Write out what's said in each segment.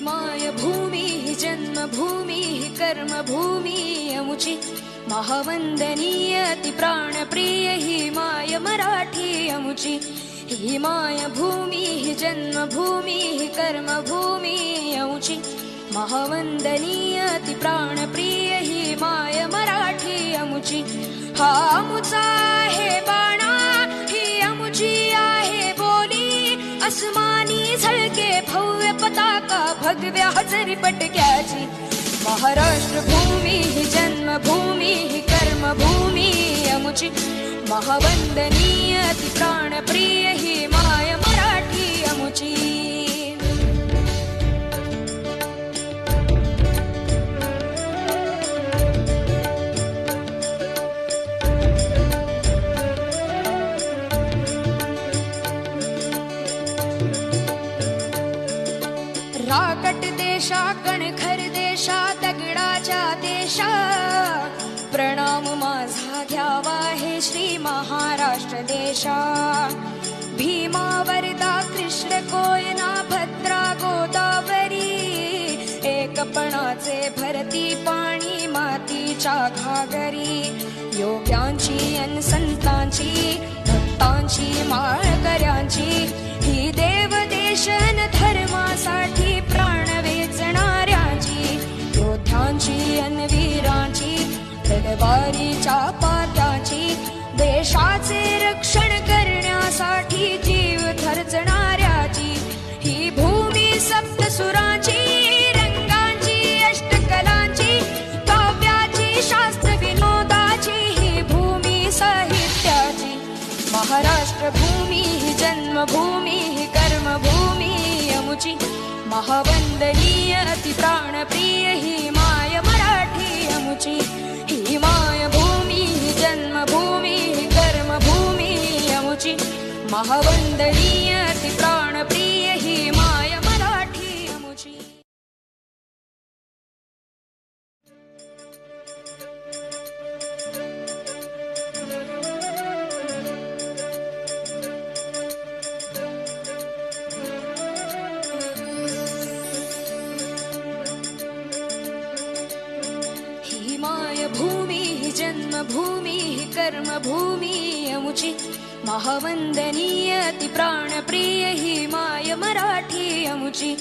माय भूमी ही जन्मभूमी ही कर्मभूमी अमुची महावंदनीय अति प्राणप्रिय ही माय मराठी अमुची ही माय भूमी ही जन्मभूमी ही कर्मभूमी अमुची महावंदनीय अति प्राणप्रिय ही माय मराठी अमुची हा अमुचा आहे बाणा ही अमुची आहे बोली अस्मानी झळके भव्य पताका भगव्या हजरी पटक्याची महाराष्ट्र भूमी ही जन्मभूमी ही कर्मभूमी अमुची महावंदनीय अति प्राणप्रिय ही माय मराठी अमुची राकट देशा कणखर देशा दगडाच्या देशा प्रणाम माझा घ्यावा हे श्री महाराष्ट्र देशा भीमा वरदा कृष्ण कोयना भद्रा गोदावरी एकपणाचे भरती पाणी मातीच्या घागरी योग्यांची अन संतांची भक्तांची माळकऱ्यांची ही देव देशन धर्मासाठी प्राण वेचणाऱ्यांची योद्ध्यांची अन वीरांची तलवारीच्या पात्याची देशाचे रक्षण करण्यासाठी जीव खर्चणाऱ्याची ही भूमी सप्तसुरांची रंगांची अष्टकलांची काव्याची शास्त्र विनोदाची ही भूमी साहित्याची महाराष्ट्र भूमी ही जन्मभूमी ही कर्मभूमी अमुची महावंदनीय अति प्राणप्रिय ही माय मराठी अमुची ही माय भूमी ही जन्मभूमी ही कर्मभूमी अमुची महावंदनीय अति प्राणप्रिय ही माय मराठी अमुची भूमी ही जन्मभूमी ही कर्मभूमी अमुची महावंदनीय अति प्राणप्रिय ही माय मराठी अमुची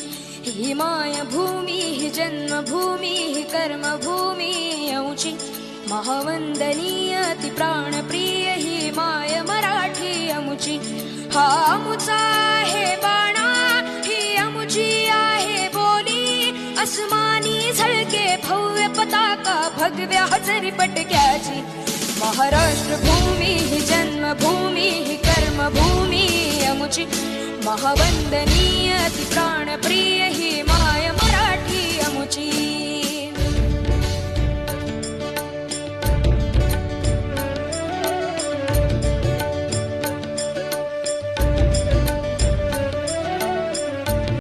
ही माय भूमी ही जन्मभूमी ही कर्मभूमी अमुची महावंदनीय अति प्राणप्रिय ही माय मराठी अमुची हा अमुचा आहे बाणा ही अमुची आहे बोली अस्मानी झळके भव्य पताका भगव्या हजरी पटक्याची महाराष्ट्र भूमी ही जन्मभूमी ही कर्मभूमी अमुची महावंदनीय अति प्राणप्रिय ही माय मराठी अमुची